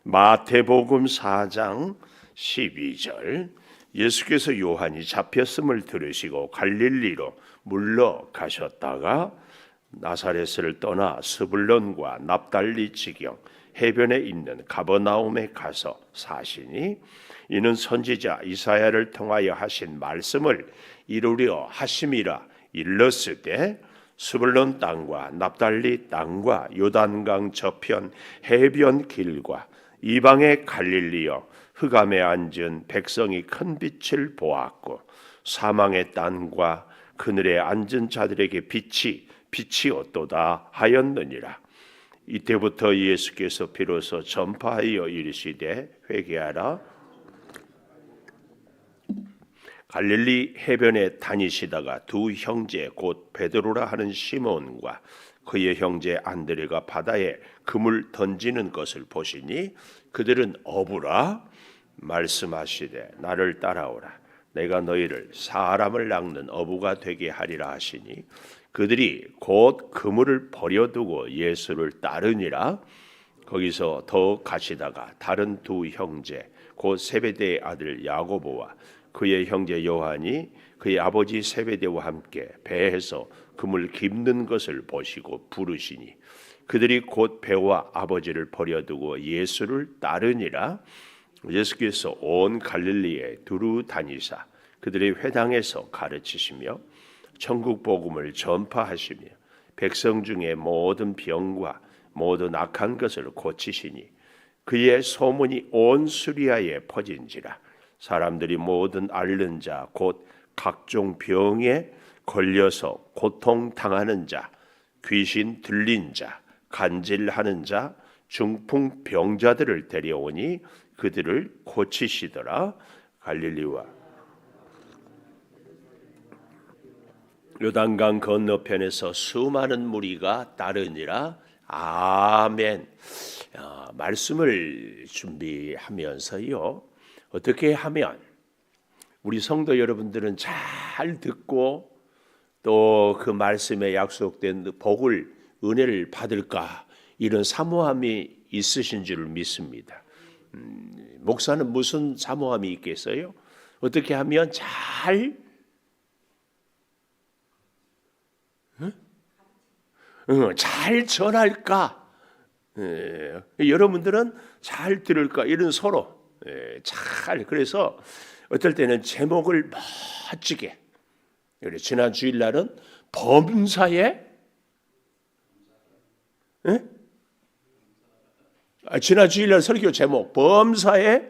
마태복음 4장 12절. 예수께서 요한이 잡혔음을 들으시고 갈릴리로 물러가셨다가 나사렛을 떠나 스불론과 납달리 지경 해변에 있는 가버나움에 가서 사시니 이는 선지자 이사야를 통하여 하신 말씀을 이루려 하심이라. 일렀으되 스불론 땅과 납달리 땅과 요단강 저편 해변 길과 이방의 갈릴리여 흑암에 앉은 백성이 큰 빛을 보았고 사망의 땅과 그늘에 앉은 자들에게 빛이 없도다 하였느니라. 이때부터 예수께서 비로소 전파하여 이르시되 회개하라. 갈릴리 해변에 다니시다가 두 형제 곧 베드로라 하는 시몬과 그의 형제 안드레가 바다에 그물 던지는 것을 보시니 그들은 어부라 말씀하시되 나를 따라오라. 내가 너희를 사람을 낚는 어부가 되게 하리라 하시니 그들이 곧 그물을 버려두고 예수를 따르니라. 거기서 더 가시다가 다른 두 형제 곧 세베대의 아들 야고보와 그의 형제 요한이 그의 아버지 세베대와 함께 배에서 그물 깁는 것을 보시고 부르시니 그들이 곧 배와 아버지를 버려두고 예수를 따르니라. 예수께서 온 갈릴리에 두루 다니사 그들의 회당에서 가르치시며 천국 복음을 전파하시며 백성 중에 모든 병과 모든 악한 것을 고치시니 그의 소문이 온 수리아에 퍼진지라. 사람들이 모든 앓는 자 곧 각종 병에 걸려서 고통당하는 자, 귀신 들린 자, 간질하는 자, 중풍 병자들을 데려오니 그들을 고치시더라. 갈릴리와 요단강 건너편에서 수많은 무리가 따르니라. 아멘. 말씀을 준비하면서요, 어떻게 하면 우리 성도 여러분들은 잘 듣고 또 그 말씀에 약속된 복을, 은혜를 받을까, 이런 사모함이 있으신 줄 믿습니다. 목사는 무슨 사모함이 있겠어요? 어떻게 하면 잘 전할까? 여러분들은 잘 들을까? 이런 서로 잘. 그래서 어떨 때는 제목을 멋지게. 지난 주일날은 범사에 지난 주일날 설교 제목 범사에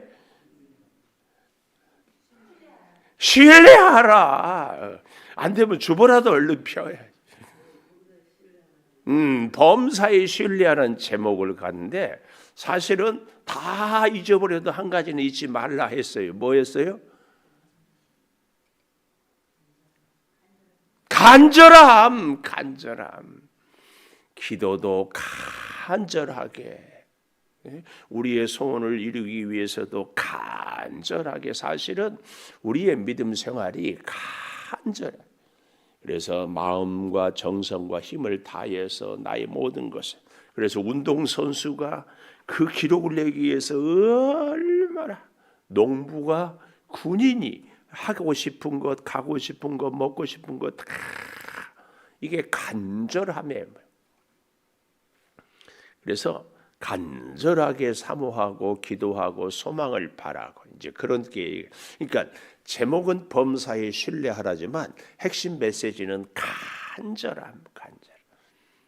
신뢰하라. 안 되면 주보라도 얼른 펴야. 범사에 신뢰하는 제목을 갔는데 사실은 다 잊어버려도 한 가지는 잊지 말라 했어요. 뭐였어요? 간절함. 기도도 간절하게, 우리의 소원을 이루기 위해서도 간절하게. 사실은 우리의 믿음 생활이 간절해. 그래서 마음과 정성과 힘을 다해서 나의 모든 것을. 그래서 운동선수가 그 기록을 내기 위해서 얼마나, 농부가, 군인이 하고 싶은 것, 가고 싶은 것, 먹고 싶은 것 다, 이게 간절함이에요. 그래서 간절하게 사모하고 기도하고 소망을 바라고, 이제 그런 게, 그러니까 제목은 범사에 신뢰하라지만 핵심 메시지는 간절.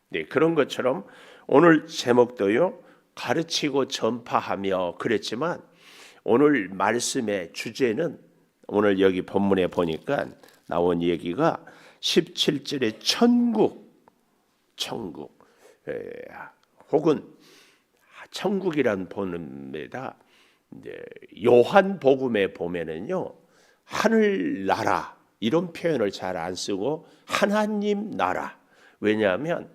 네, 그런 것처럼 오늘 제목도요, 가르치고 전파하며 그랬지만 오늘 말씀의 주제는, 오늘 여기 본문에 보니까 나온 얘기가 17절에 천국, 혹은 천국이란 본문에다 요한복음에 보면은요, 하늘나라 이런 표현을 잘 안 쓰고 하나님 나라. 왜냐하면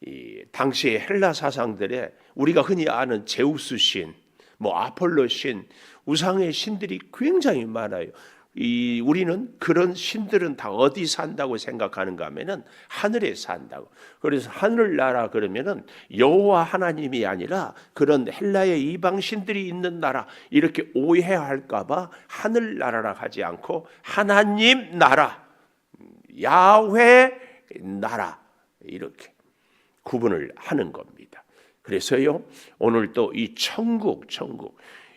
이 당시 헬라 사상들에 우리가 흔히 아는 제우스 신, 아폴로 신, 우상의 신들이 굉장히 많아요. 우리는 그런 신들은 다 어디 산다고 생각하는가 하면은 하늘에 산다고. 그래서 하늘나라 그러면은 여호와 하나님이 아니라 그런 헬라의 이방 신들이 있는 나라 이렇게 오해할까 봐 하늘나라라 하지 않고 하나님 나라, 야훼 나라 이렇게 구분을 하는 겁니다. 그래서요, 오늘 또 이 천국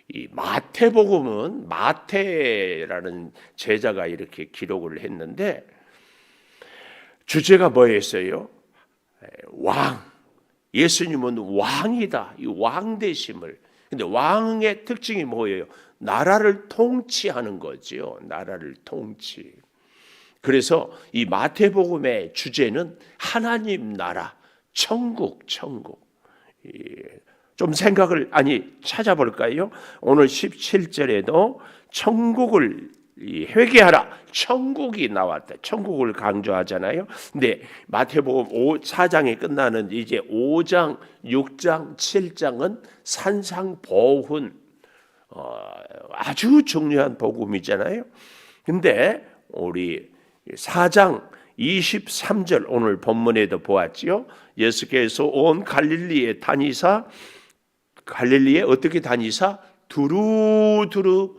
이 마태복음은 마태라는 제자가 이렇게 기록을 했는데 주제가 뭐였어요? 왕. 예수님은 왕이다. 이 왕되심을. 근데 왕의 특징이 뭐예요? 나라를 통치하는 거죠. 나라를 통치. 그래서 이 마태복음의 주제는 하나님 나라, 천국. 좀 생각을 찾아볼까요? 오늘 17절에도 천국을 회개하라. 천국이 나왔다. 천국을 강조하잖아요. 근데 마태복음 4장이 끝나는 이제 5장, 6장, 7장은 산상보훈, 아주 중요한 복음이잖아요. 근데 우리 4장 23절 오늘 본문에도 보았지요. 예수께서 온 갈릴리에 다니사, 갈릴리에 어떻게 다니사? 두루두루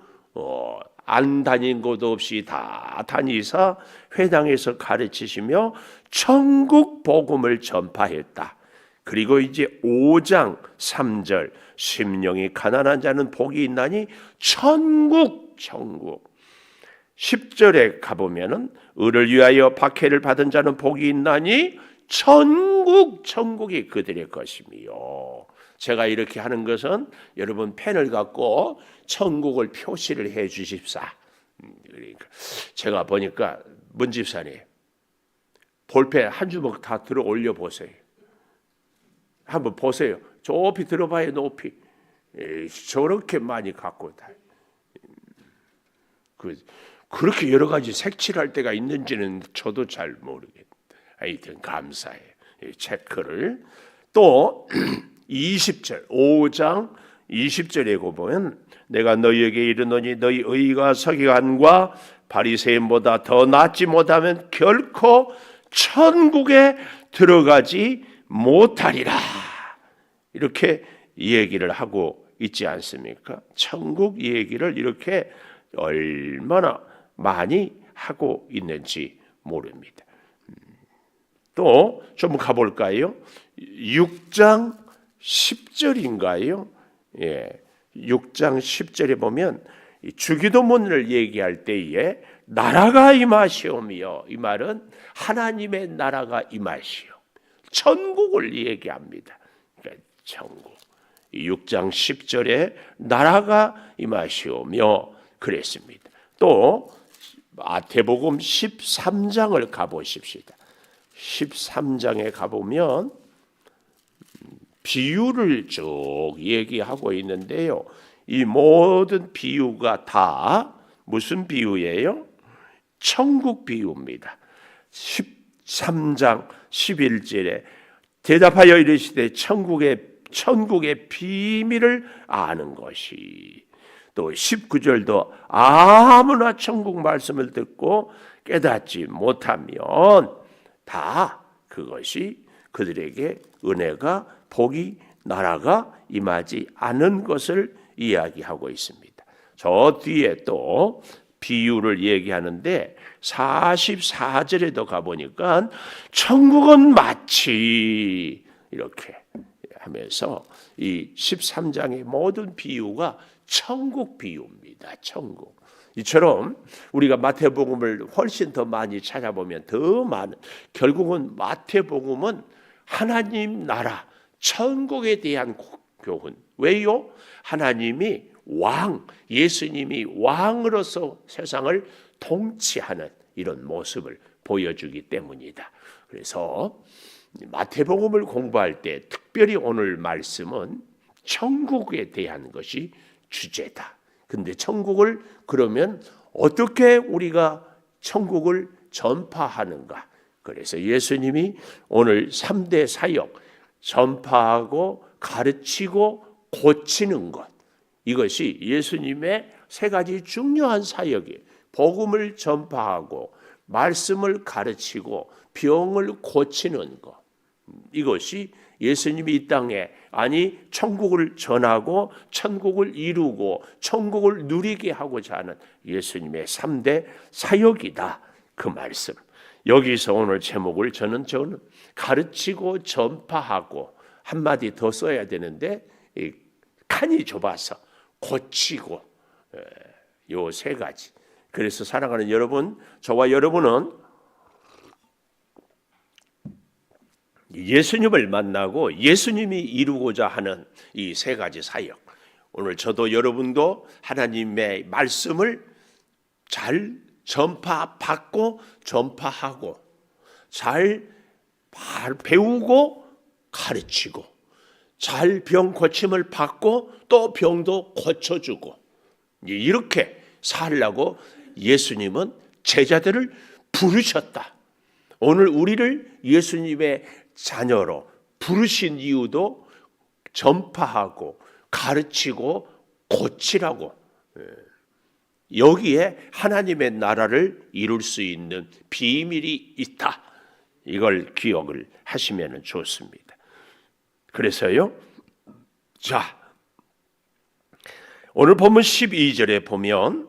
안 다닌 곳 없이 다 다니사 회당에서 가르치시며 천국 복음을 전파했다. 그리고 이제 5장 3절 심령이 가난한 자는 복이 있나니 천국 10절에 가보면은 의를 위하여 박해를 받은 자는 복이 있나니 천국이 그들의 것이며. 제가 이렇게 하는 것은 여러분 펜을 갖고 천국을 표시를 해 주십사. 그러니까 제가 보니까 문집사님 볼펜 한 주먹 다 들어 올려 보세요. 한번 보세요. 높이 들어봐요. 높이. 저렇게 많이 갖고 다. 그렇게 여러 가지 색칠할 때가 있는지는 저도 잘 모르겠는데 하여튼 감사해요. 체크를. 또 20절 5장 20절에 보면 내가 너희에게 이르노니 너희 의가 서기관과 바리새인보다 더 낫지 못하면 결코 천국에 들어가지 못하리라. 이렇게 얘기를 하고 있지 않습니까? 천국 얘기를 이렇게 얼마나 많이 하고 있는지 모릅니다. 또 좀 가볼까요? 6장 10절인가요? 6장 10절에 보면 주기도문을 얘기할 때에 나라가 임하시오며, 이 말은 하나님의 나라가 임하시오. 천국을 얘기합니다. 그러니까 천국. 6장 10절에 나라가 임하시오며 그랬습니다. 또 마태복음 13장을 가보십시다. 13장에 가보면 비유를 쭉 얘기하고 있는데요. 이 모든 비유가 다 무슨 비유예요? 천국 비유입니다. 13장 11절에 대답하여 이르시되 천국의 비밀을 아는 것이, 또 19절도 아무나 천국 말씀을 듣고 깨닫지 못하면 다 그것이 그들에게 은혜가, 복이, 나라가 임하지 않은 것을 이야기하고 있습니다. 저 뒤에 또 비유를 얘기하는데 44절에도 가보니까 천국은 마치 이렇게 하면서 이 13장의 모든 비유가 천국 비유입니다. 천국. 이처럼 우리가 마태복음을 훨씬 더 많이 찾아보면 더 많은, 결국은 마태복음은 하나님 나라, 천국에 대한 교훈. 왜요? 하나님이 왕, 예수님이 왕으로서 세상을 통치하는 이런 모습을 보여주기 때문이다. 그래서 마태복음을 공부할 때 특별히 오늘 말씀은 천국에 대한 것이 주제다. 근데 천국을 그러면 어떻게 우리가 천국을 전파하는가? 그래서 예수님이 오늘 3대 사역, 전파하고 가르치고 고치는 것, 이것이 예수님의 세 가지 중요한 사역이에요. 복음을 전파하고 말씀을 가르치고 병을 고치는 것, 이것이 예수님이 이 땅에, 아니 천국을 전하고 천국을 이루고 천국을 누리게 하고자 하는 예수님의 3대 사역이다, 그 말씀. 여기서 오늘 제목을 저는 가르치고 전파하고, 한마디 더 써야 되는데 칸이 좁아서 고치고, 요 세 가지. 그래서 사랑하는 여러분, 저와 여러분은 예수님을 만나고 예수님이 이루고자 하는 이 세 가지 사역, 오늘 저도 여러분도 하나님의 말씀을 잘 전파받고 전파하고, 잘 배우고 가르치고, 잘 병 고침을 받고 또 병도 고쳐주고, 이렇게 살라고 예수님은 제자들을 부르셨다. 오늘 우리를 예수님의 자녀로 부르신 이유도 전파하고 가르치고 고치라고, 여기에 하나님의 나라를 이룰 수 있는 비밀이 있다. 이걸 기억을 하시면 좋습니다. 그래서요, 자, 오늘 본문 12절에 보면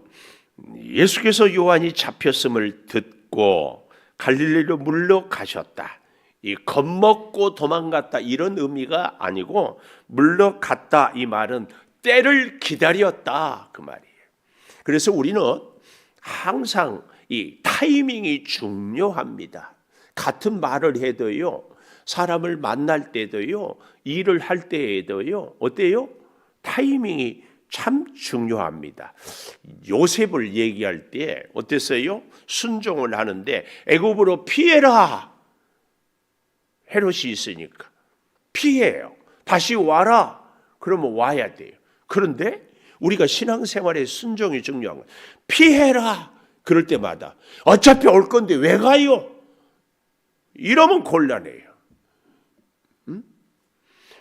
예수께서 요한이 잡혔음을 듣고 갈릴리로 물러가셨다. 이 겁먹고 도망갔다 이런 의미가 아니고, 물러갔다 이 말은 때를 기다렸다 그 말이에요. 그래서 우리는 항상 이 타이밍이 중요합니다. 같은 말을 해도요, 사람을 만날 때도요, 일을 할 때에도요, 어때요? 타이밍이 참 중요합니다. 요셉을 얘기할 때 어땠어요? 순종을 하는데 애굽으로 피해라. 헤롯이 있으니까 피해요. 다시 와라. 그러면 와야 돼요. 그런데 우리가 신앙생활에 순종이 중요한 거예요. 피해라. 그럴 때마다 어차피 올 건데 왜 가요? 이러면 곤란해요.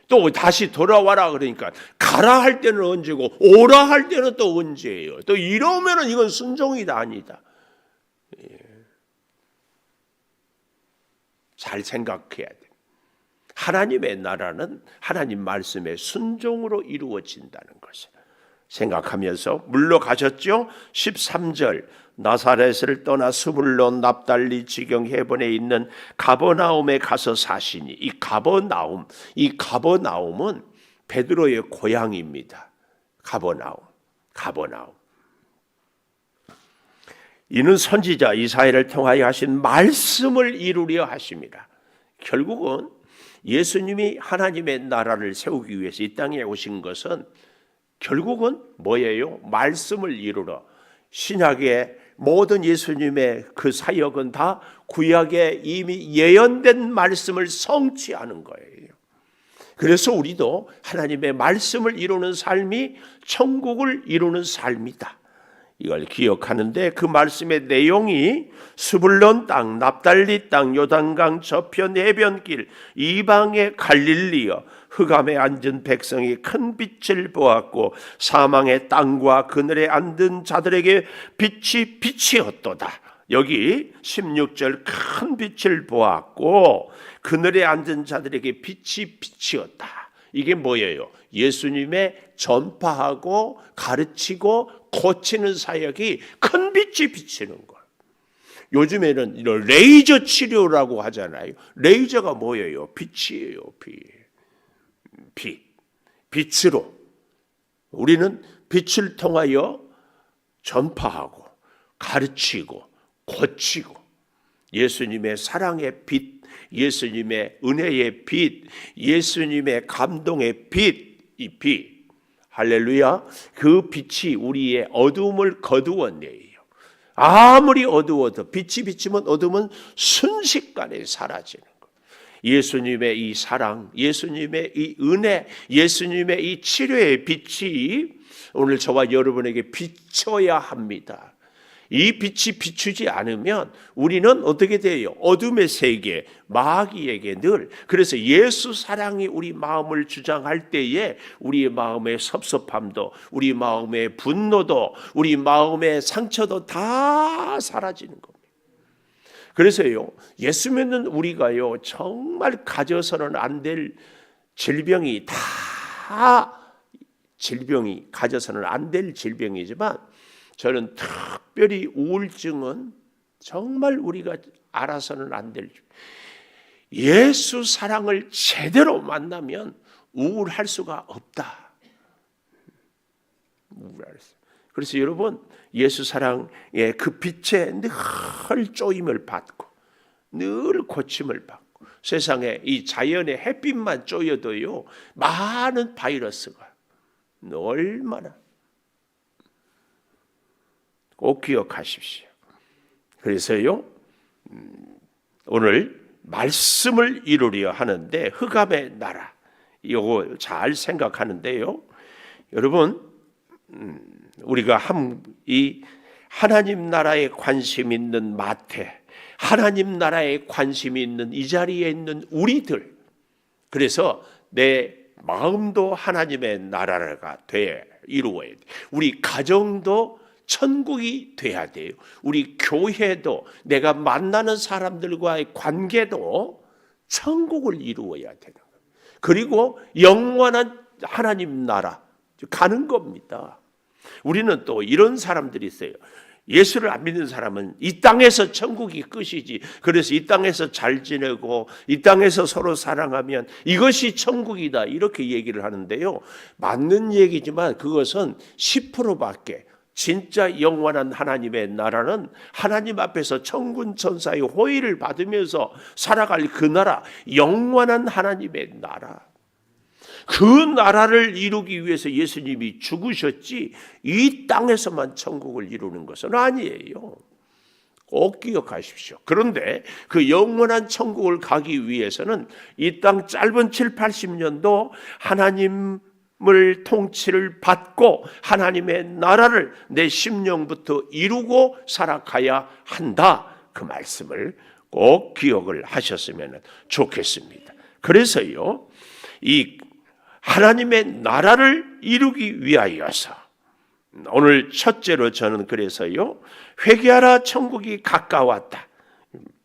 또 다시 돌아와라 그러니까 가라 할 때는 언제고 오라 할 때는 또 언제예요? 또 이러면은 이건 순종이다 아니다. 잘 생각해야 돼. 하나님의 나라는 하나님 말씀의 순종으로 이루어진다는 것을 생각하면서 물러가셨죠. 13절, 나사렛을 떠나 스불론 납달리 지경 해변에 있는 가버나움에 가서 사시니, 이 가버나움은 베드로의 고향입니다. 가버나움. 이는 선지자 이사야를 통하여 하신 말씀을 이루려 하심이라. 결국은 예수님이 하나님의 나라를 세우기 위해서 이 땅에 오신 것은 결국은 뭐예요? 말씀을 이루러. 신약의 모든 예수님의 그 사역은 다 구약에 이미 예언된 말씀을 성취하는 거예요. 그래서 우리도 하나님의 말씀을 이루는 삶이 천국을 이루는 삶이다. 이걸 기억하는데, 그 말씀의 내용이 스불론 땅, 납달리 땅, 요단강 저편 해변길, 이방의 갈릴리여, 흑암에 앉은 백성이 큰 빛을 보았고 사망의 땅과 그늘에 앉은 자들에게 빛이 빛이었도다. 여기 16절, 큰 빛을 보았고 그늘에 앉은 자들에게 빛이 빛이었다. 이게 뭐예요? 예수님의 전파하고 가르치고 고치는 사역이 큰 빛이 비치는 거예요. 요즘에는 이런 레이저 치료라고 하잖아요. 레이저가 뭐예요? 빛이에요. 빛으로 우리는 빛을 통하여 전파하고 가르치고 고치고, 예수님의 사랑의 빛, 예수님의 은혜의 빛, 예수님의 감동의 빛, 이 빛, 할렐루야, 그 빛이 우리의 어두움을 거두어내요. 아무리 어두워도 빛이 비치면 어두움은 순식간에 사라지는 거예요. 예수님의 이 사랑, 예수님의 이 은혜, 예수님의 이 치료의 빛이 오늘 저와 여러분에게 비쳐야 합니다. 이 빛이 비추지 않으면 우리는 어떻게 돼요? 어둠의 세계, 마귀에게 늘. 그래서 예수 사랑이 우리 마음을 주장할 때에 우리의 마음의 섭섭함도, 우리 마음의 분노도, 우리 마음의 상처도 다 사라지는 겁니다. 그래서요, 예수 믿는 우리가요, 정말 가져서는 안 될 질병이 가져서는 안 될 질병이지만, 저는 특별히 우울증은 정말 우리가 알아서는 안 될, 예수 사랑을 제대로 만나면 우울할 수가 없다. 그래서 여러분, 예수 사랑의 그 빛에 늘 쪼임을 받고 늘 고침을 받고, 세상에 이 자연의 햇빛만 쪼여도요 많은 바이러스가, 얼마나 꼭 기억하십시오. 그래서요, 오늘 말씀을 이루려 하는데, 흑암의 나라, 이거 잘 생각하는데요, 여러분, 우리가 이 하나님 나라에 관심 있는 마태, 하나님 나라에 관심이 있는 이 자리에 있는 우리들, 그래서 내 마음도 하나님의 나라가 이루어야 돼. 우리 가정도 천국이 돼야 돼요. 우리 교회도, 내가 만나는 사람들과의 관계도 천국을 이루어야 되는 거예요. 그리고 영원한 하나님 나라 가는 겁니다. 우리는 또 이런 사람들이 있어요. 예수를 안 믿는 사람은 이 땅에서 천국이 끝이지, 그래서 이 땅에서 잘 지내고 이 땅에서 서로 사랑하면 이것이 천국이다, 이렇게 얘기를 하는데요, 맞는 얘기지만 그것은 10%밖에, 진짜 영원한 하나님의 나라는 하나님 앞에서 천군 천사의 호의를 받으면서 살아갈 그 나라, 영원한 하나님의 나라, 그 나라를 이루기 위해서 예수님이 죽으셨지, 이 땅에서만 천국을 이루는 것은 아니에요. 꼭 기억하십시오. 그런데 그 영원한 천국을 가기 위해서는 이 땅 짧은 7, 80년도 하나님을 통치를 받고 하나님의 나라를 내 심령부터 이루고 살아가야 한다, 그 말씀을 꼭 기억을 하셨으면 좋겠습니다. 그래서요, 이 하나님의 나라를 이루기 위하여서 오늘 첫째로 저는 그래서요, 회개하라 천국이 가까웠다.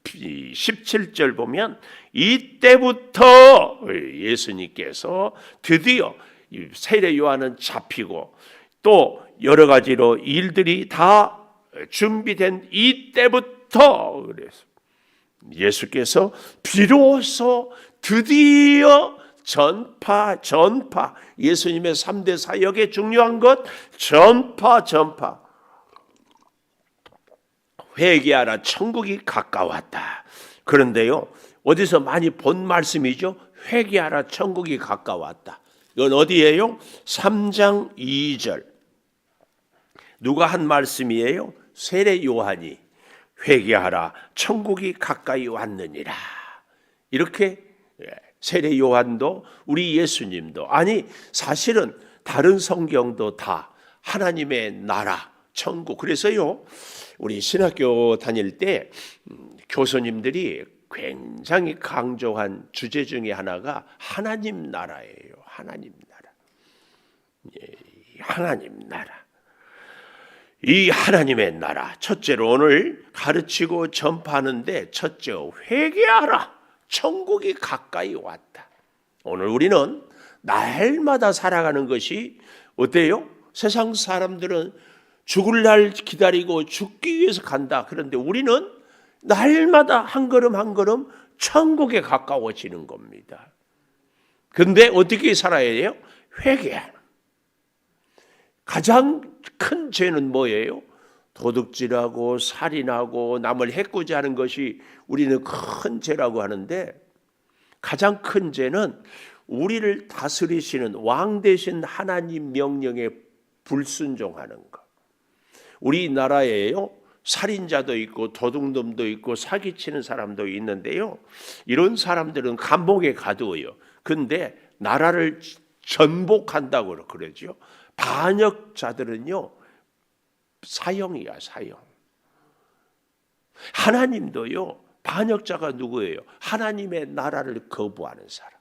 17절 보면 이때부터 예수님께서 드디어 세례 요한은 잡히고 또 여러 가지로 일들이 다 준비된 이때부터, 그래서 예수께서 비로소 드디어 전파, 예수님의 3대 사역의 중요한 것, 전파. 회개하라 천국이 가까웠다. 그런데요, 어디서 많이 본 말씀이죠? 회개하라 천국이 가까웠다. 이건 어디예요? 3장 2절. 누가 한 말씀이에요? 세례 요한이 회개하라 천국이 가까이 왔느니라, 이렇게 세례 요한도 우리 예수님도, 아니 사실은 다른 성경도 다 하나님의 나라, 천국. 그래서요, 우리 신학교 다닐 때 교수님들이 굉장히 강조한 주제 중에 하나가 하나님 나라예요. 하나님 나라. 하나님 나라. 이 하나님의 나라, 첫째로 오늘 가르치고 전파하는데, 첫째, 회개하라 천국이 가까이 왔다. 오늘 우리는 날마다 살아가는 것이 어때요? 세상 사람들은 죽을 날 기다리고 죽기 위해서 간다. 그런데 우리는 날마다 한 걸음 한 걸음 천국에 가까워지는 겁니다. 그런데 어떻게 살아야 해요? 회개하는. 가장 큰 죄는 뭐예요? 도둑질하고 살인하고 남을 해코지하는 것이 우리는 큰 죄라고 하는데, 가장 큰 죄는 우리를 다스리시는 왕 되신 하나님 명령에 불순종하는 것. 우리나라에요, 살인자도 있고 도둑놈도 있고 사기치는 사람도 있는데요, 이런 사람들은 감옥에 가두어요. 근데 나라를 전복한다고 그러죠. 반역자들은요 사형이야, 사형. 하나님도요, 반역자가 누구예요? 하나님의 나라를 거부하는 사람.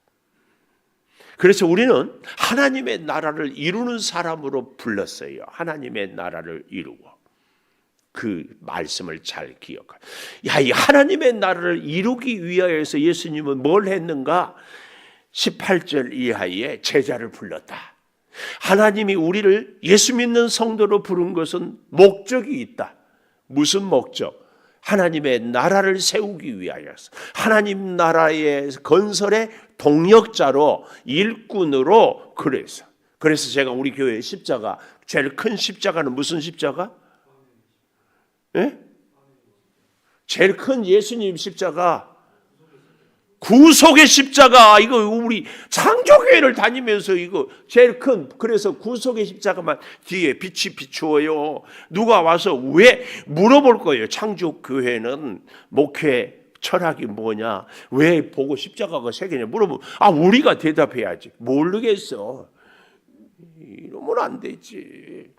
그래서 우리는 하나님의 나라를 이루는 사람으로 불렀어요. 하나님의 나라를 이루고. 그 말씀을 잘 기억하라. 이 하나님의 나라를 이루기 위하여서 예수님은 뭘 했는가? 18절 이하에 제자를 불렀다. 하나님이 우리를 예수 믿는 성도로 부른 것은 목적이 있다. 무슨 목적? 하나님의 나라를 세우기 위하여서, 하나님 나라의 건설의 동력자로, 일꾼으로. 그래서 제가 우리 교회 십자가, 제일 큰 십자가는 무슨 십자가? 예? 제일 큰 예수님 십자가, 구속의 십자가. 이거 우리 창조교회를 다니면서 이거 제일 큰, 그래서 구속의 십자가만 뒤에 빛이 비추어요. 누가 와서 왜 물어볼 거예요. 창조교회는 목회 철학이 뭐냐, 왜 보고 십자가가 세 개냐 물어보면 우리가 대답해야지. 모르겠어. 이러면 안 되지.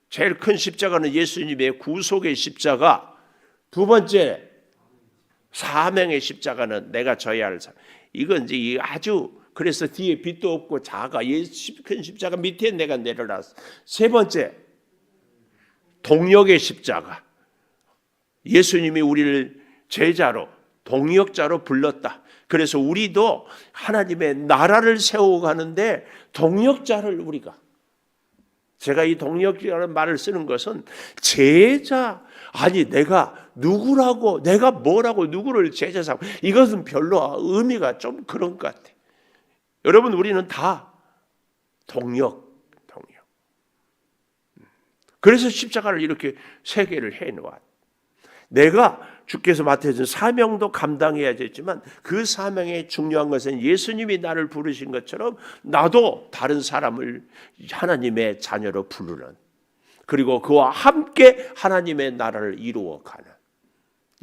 제일 큰 십자가는 예수님의 구속의 십자가. 두 번째, 사명의 십자가는 내가 져야 할 사람. 이건 이제 아주, 그래서 뒤에 빛도 없고 작아. 큰 십자가 밑에 내가 내려놨어. 세 번째, 동역의 십자가. 예수님이 우리를 제자로, 동역자로 불렀다. 그래서 우리도 하나님의 나라를 세워가는데 동역자를 우리가, 제가 이 동역자라는 말을 쓰는 것은 제자, 아니 내가 누구라고, 내가 뭐라고 누구를 제자 삼고, 이것은 별로 의미가 좀 그런 것 같아. 여러분, 우리는 다 동역. 그래서 십자가를 이렇게 세 개를 해놓아. 내가 주께서 맡아준 사명도 감당해야 되지만, 그 사명의 중요한 것은 예수님이 나를 부르신 것처럼 나도 다른 사람을 하나님의 자녀로 부르는, 그리고 그와 함께 하나님의 나라를 이루어가는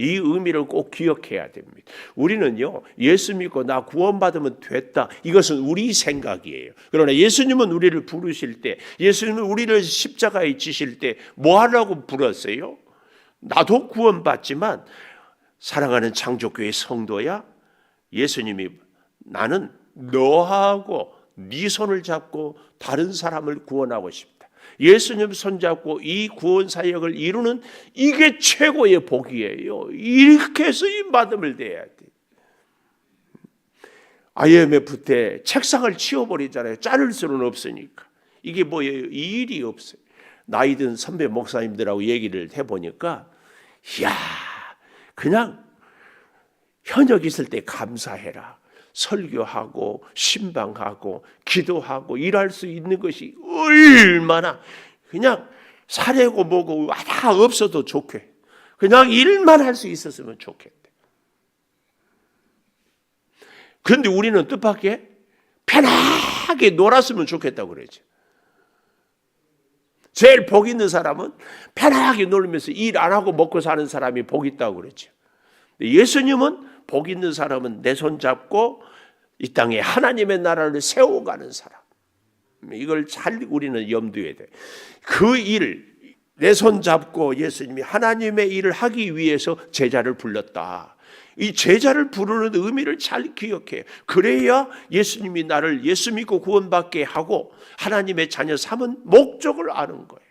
이 의미를 꼭 기억해야 됩니다. 우리는요, 예수 믿고 나 구원받으면 됐다, 이것은 우리 생각이에요. 그러나 예수님은 우리를 부르실 때, 예수님은 우리를 십자가에 지실 때 뭐 하려고 불렀어요? 나도 구원받지만 사랑하는 창조교회 성도야, 예수님이 나는 너하고 네 손을 잡고 다른 사람을 구원하고 싶다. 예수님 손잡고 이 구원 사역을 이루는, 이게 최고의 복이에요. 이렇게 쓰임받음을 대해야 돼. IMF 때 책상을 치워버리잖아요. 자를 수는 없으니까. 이게 뭐예요? 이 일이 없어요. 나이 든 선배 목사님들하고 얘기를 해보니까, 이야, 그냥 현역 있을 때 감사해라. 설교하고 신방하고 기도하고 일할 수 있는 것이 얼마나, 그냥 사려고 뭐고 다 없어도 좋게, 그냥 일만 할 수 있었으면 좋겠대. 그런데 우리는 뜻밖의 편하게 놀았으면 좋겠다고 그러지. 제일 복 있는 사람은 편하게 놀면서 일 안 하고 먹고 사는 사람이 복 있다고 그러죠. 예수님은 복 있는 사람은 내 손 잡고 이 땅에 하나님의 나라를 세워가는 사람. 이걸 잘 우리는 염두에 돼. 그 일, 내 손 잡고 예수님이 하나님의 일을 하기 위해서 제자를 불렀다. 이 제자를 부르는 의미를 잘 기억해요. 그래야 예수님이 나를 예수 믿고 구원받게 하고 하나님의 자녀 삼은 목적을 아는 거예요.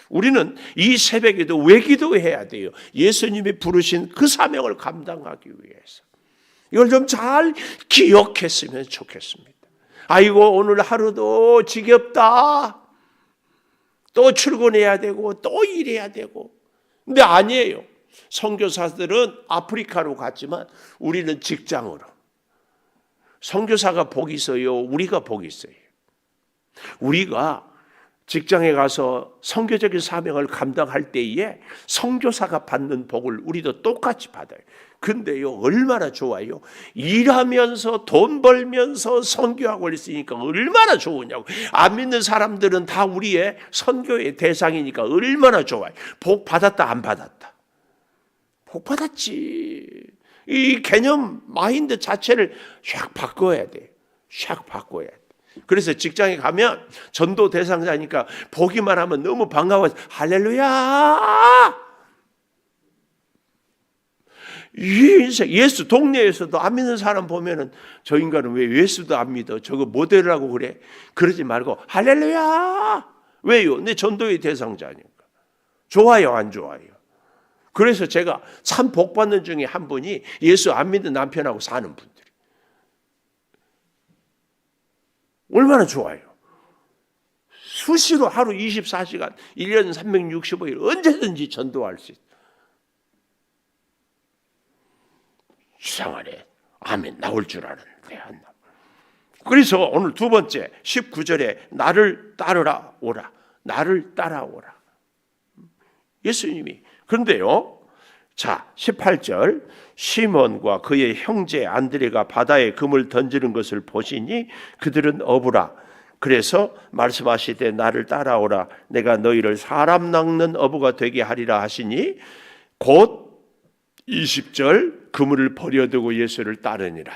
우리는 이 새벽에도 왜 기도해야 돼요? 예수님이 부르신 그 사명을 감당하기 위해서. 이걸 좀 잘 기억했으면 좋겠습니다. 아이고, 오늘 하루도 지겹다. 또 출근해야 되고 또 일해야 되고. 근데 아니에요. 선교사들은 아프리카로 갔지만 우리는 직장으로. 선교사가 복이 있어요? 우리가 복이 있어요? 우리가 직장에 가서 선교적인 사명을 감당할 때에 선교사가 받는 복을 우리도 똑같이 받아요. 근데요, 얼마나 좋아요? 일하면서 돈 벌면서 선교하고 있으니까 얼마나 좋으냐고. 안 믿는 사람들은 다 우리의 선교의 대상이니까 얼마나 좋아요. 복 받았다 안 받았다? 복 받았지. 이 개념 마인드 자체를 샥 바꿔야 돼. 샥 바꿔야 돼. 그래서 직장에 가면 전도 대상자니까 보기만 하면 너무 반가워서 할렐루야. 이 인생, 예수 동네에서도 안 믿는 사람 보면은 저 인간은 왜 예수도 안 믿어? 저거 모델이라고 그래? 그러지 말고 할렐루야! 왜요? 내 전도의 대상자니까. 좋아요, 안 좋아요? 그래서 제가 참 복받는 중에 한 분이 예수 안 믿는 남편하고 사는 분들이. 얼마나 좋아요? 수시로 하루 24시간, 1년 365일 언제든지 전도할 수 있어요. 이상하네. 아멘. 나올 줄 아는데 안 나와. 그래서 오늘 두 번째 19절에 나를 따르라 오라. 나를 따라오라. 예수님이. 그런데요. 자, 18절 시몬과 그의 형제 안드레가 바다에 금을 던지는 것을 보시니 그들은 어부라. 그래서 말씀하시되 나를 따라오라. 내가 너희를 사람 낚는 어부가 되게 하리라 하시니 곧 20절 그물을 버려두고 예수를 따르니라.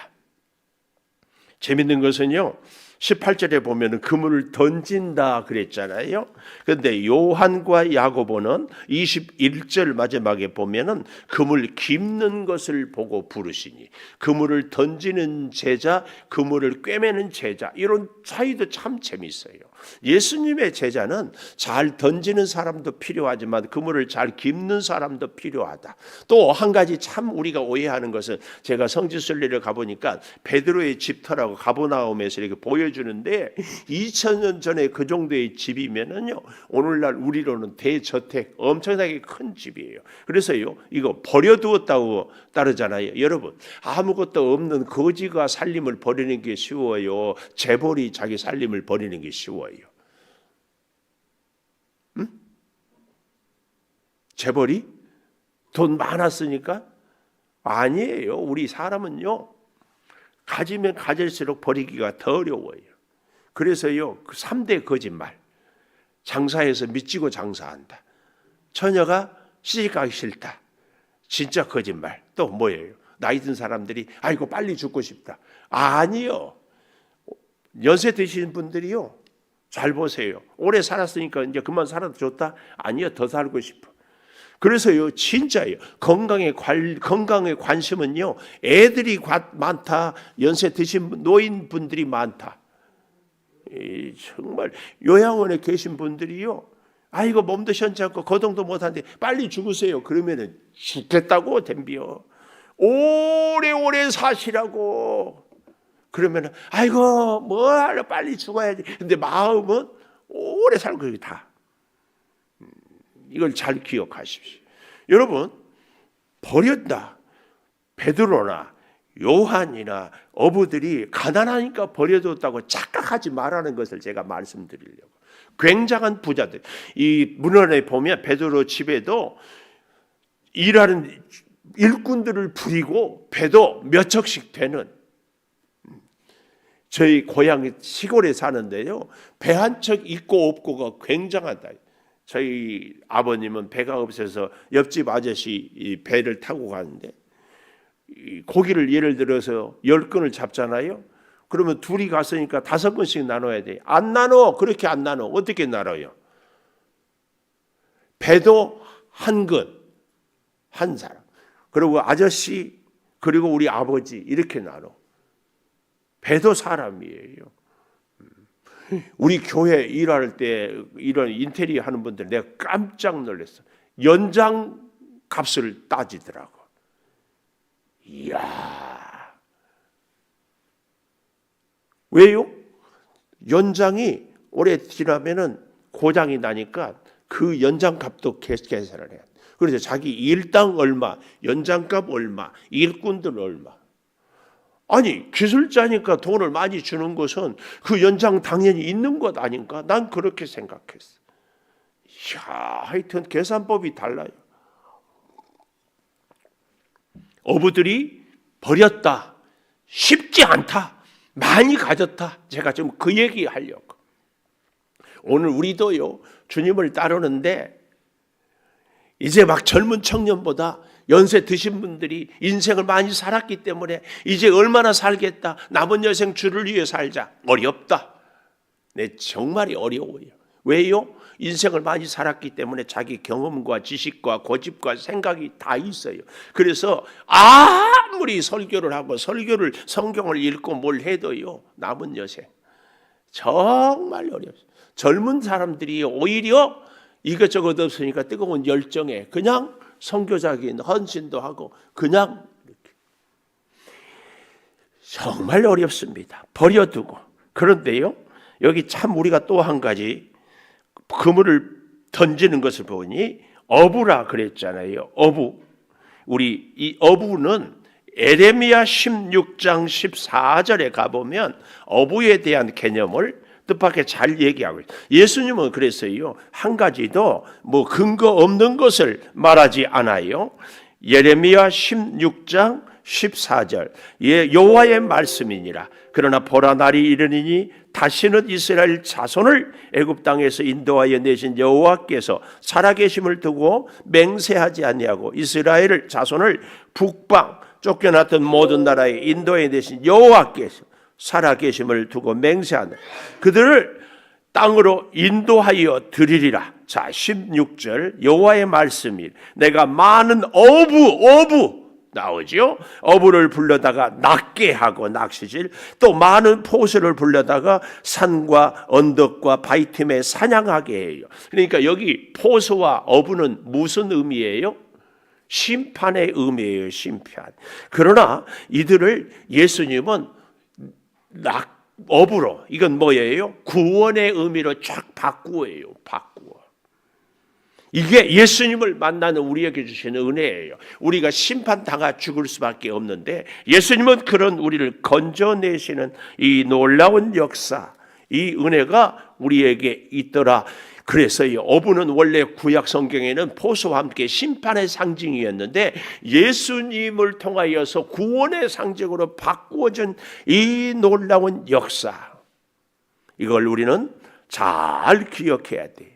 재밌는 것은요, 18절에 보면은 그물을 던진다 그랬잖아요. 그런데 요한과 야고보는 21절 마지막에 보면은 그물 깁는 것을 보고 부르시니, 그물을 던지는 제자, 그물을 꿰매는 제자, 이런 차이도 참 재밌어요. 예수님의 제자는 잘 던지는 사람도 필요하지만 그물을 잘 깁는 사람도 필요하다. 또 한 가지 참 우리가 오해하는 것은, 제가 성지순례를 가보니까 베드로의 집터라고 가버나움에서 이렇게 보여주는데 2000년 전에 그 정도의 집이면은요, 오늘날 우리로는 대저택, 엄청나게 큰 집이에요. 그래서요, 이거 버려두었다고 따르잖아요. 여러분, 아무것도 없는 거지가 살림을 버리는 게 쉬워요? 재벌이 자기 살림을 버리는 게 쉬워요? 응? 재벌이 돈 많았으니까? 아니에요. 우리 사람은요, 가지면 가질수록 버리기가 더 어려워요. 그래서요, 그 3대 거짓말. 장사해서 미치고 장사한다. 처녀가 시집가기 싫다. 진짜 거짓말. 또 뭐예요? 나이 든 사람들이 아이고 빨리 죽고 싶다. 아니요. 연세 드신 분들이요, 잘 보세요. 오래 살았으니까 이제 그만 살아도 좋다? 아니요. 더 살고 싶어. 그래서요, 진짜예요. 건강에 관심은요, 애들이 많다. 연세 드신 노인분들이 많다. 정말 요양원에 계신 분들이요, 아이고 몸도 현찮고 거동도 못하는데 빨리 죽으세요. 그러면은 죽겠다고 덤비요. 오래오래 사시라고. 그러면은 아이고 뭐하러 빨리 죽어야지. 근데 마음은 오래 살고 그게 다. 이걸 잘 기억하십시오. 여러분, 버렸다. 베드로나 요한이나 어부들이 가난하니까 버려뒀다고 착각하지 말라는 것을 제가 말씀드리려고. 굉장한 부자들. 이 문헌에 보면 베드로 집에도 일하는 일꾼들을 부리고 배도 몇 척씩 되는, 저희 고향 시골에 사는데요, 배 한 척 있고 없고가 굉장하다. 저희 아버님은 배가 없어서 옆집 아저씨 이 배를 타고 가는데, 고기를 예를 들어서 10건을 잡잖아요. 그러면 둘이 갔으니까 5건씩 나눠야 돼. 안 나눠. 그렇게 안 나눠. 어떻게 나눠요? 배도 한 건, 한 사람. 그리고 아저씨, 그리고 우리 아버지, 이렇게 나눠. 배도 사람이에요. 우리 교회 일할 때 이런 인테리어 하는 분들 내가 깜짝 놀랐어. 연장 값을 따지더라고. 이야. 왜요? 연장이 오래 지나면은 고장이 나니까 그 연장 값도 계산을 해야 돼. 그래서 자기 일당 얼마, 연장값 얼마, 일꾼들 얼마. 아니, 기술자니까 돈을 많이 주는 것은 그 연장 당연히 있는 것 아닌가? 난 그렇게 생각했어. 이야, 하여튼 계산법이 달라요. 어부들이 버렸다. 쉽지 않다. 많이 가졌다. 제가 좀 그 얘기 하려고. 오늘 우리도요, 주님을 따르는데 이제 막 젊은 청년보다 연세 드신 분들이 인생을 많이 살았기 때문에 이제 얼마나 살겠다. 남은 여생 주를 위해 살자. 어렵다. 네, 정말이 어려워요. 왜요? 인생을 많이 살았기 때문에 자기 경험과 지식과 고집과 생각이 다 있어요. 그래서 아무리 설교를 하고 성경을 읽고 뭘 해도요, 남은 여생 정말 어렵습니다. 젊은 사람들이 오히려 이것저것 없으니까 뜨거운 열정에 그냥 선교적인 헌신도 하고 그냥 이렇게. 정말 어렵습니다. 버려두고. 그런데요, 여기 참 우리가 또 한 가지 그물을 던지는 것을 보니 어부라 그랬잖아요. 어부. 우리 이 어부는 에레미야 16장 14절에 가보면 어부에 대한 개념을 뜻밖의 잘 얘기하고 있어요. 예수님은 그랬어요. 한 가지도 뭐 근거 없는 것을 말하지 않아요. 예레미야 16장 14절 여호와의 말씀이니라. 그러나 보라 날이 이르니니 다시는 이스라엘 자손을 애굽 땅에서 인도하여 내신 여호와께서 살아계심을 두고 맹세하지 아니하고 이스라엘 자손을 북방 쫓겨났던 모든 나라에 인도해 내신 여호와께서 살아계심을 두고 맹세하는 그들을 땅으로 인도하여 드리리라. 자, 16절 여호와의 말씀이 내가 많은 어부 나오죠. 어부를 불러다가 낚게 하고 낚시질, 또 많은 포수를 불러다가 산과 언덕과 바위 틈에 사냥하게 해요. 그러니까 여기 포수와 어부는 무슨 의미예요? 심판의 의미예요. 심판. 그러나 이들을 예수님은 어부로, 이건 뭐예요? 구원의 의미로 쫙 바꾸어요. 바꾸어. 이게 예수님을 만나는 우리에게 주시는 은혜예요. 우리가 심판당하 죽을 수밖에 없는데 예수님은 그런 우리를 건져내시는 이 놀라운 역사, 이 은혜가 우리에게 있더라. 그래서 이 어부는 원래 구약 성경에는 포수와 함께 심판의 상징이었는데 예수님을 통하여서 구원의 상징으로 바꾸어진 이 놀라운 역사, 이걸 우리는 잘 기억해야 돼요.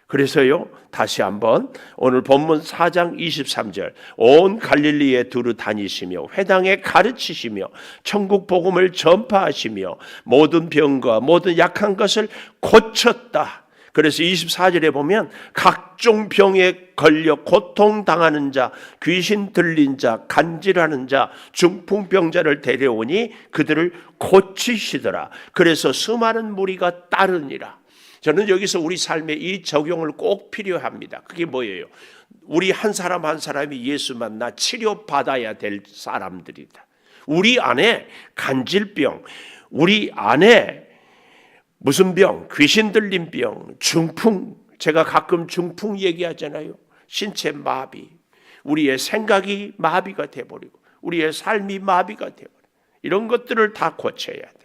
그래서요, 다시 한번 오늘 본문 4장 23절 온 갈릴리에 두루 다니시며 회당에 가르치시며 천국 복음을 전파하시며 모든 병과 모든 약한 것을 고쳤다. 그래서 24절에 보면 각종 병에 걸려 고통당하는 자, 귀신 들린 자, 간질하는 자, 중풍병자를 데려오니 그들을 고치시더라. 그래서 수많은 무리가 따르니라. 저는 여기서 우리 삶에 이 적용을 꼭 필요합니다. 그게 뭐예요? 우리 한 사람 한 사람이 예수 만나 치료받아야 될 사람들이다. 우리 안에 간질병, 우리 안에 무슨 병, 귀신 들린 병, 중풍, 제가 가끔 중풍 얘기하잖아요. 신체 마비, 우리의 생각이 마비가 돼버리고 우리의 삶이 마비가 돼버리고 이런 것들을 다 고쳐야 돼.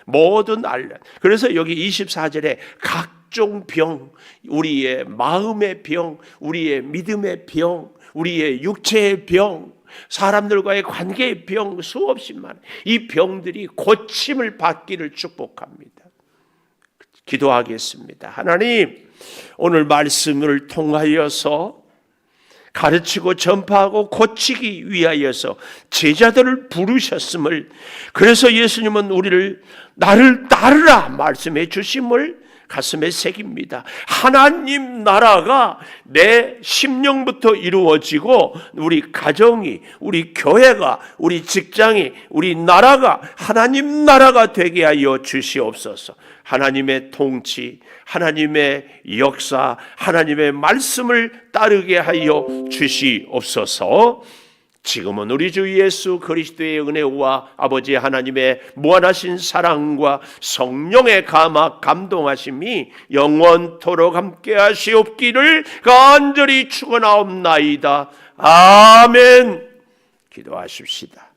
모든 알란. 그래서 여기 24절에 각종 병, 우리의 마음의 병, 우리의 믿음의 병, 우리의 육체의 병, 사람들과의 관계의 병, 수없이 많은 이 병들이 고침을 받기를 축복합니다. 기도하겠습니다. 하나님, 오늘 말씀을 통하여서 가르치고 전파하고 고치기 위하여서 제자들을 부르셨음을, 그래서 예수님은 우리를 나를 따르라 말씀해 주심을 가슴에 새깁니다. 하나님 나라가 내 심령부터 이루어지고 우리 가정이, 우리 교회가, 우리 직장이, 우리 나라가 하나님 나라가 되게 하여 주시옵소서. 하나님의 통치, 하나님의 역사, 하나님의 말씀을 따르게 하여 주시옵소서. 지금은 우리 주 예수 그리스도의 은혜와 아버지 하나님의 무한하신 사랑과 성령의 감동하심이 영원토록 함께 하시옵기를 간절히 축원하옵나이다. 아멘. 기도하십시다.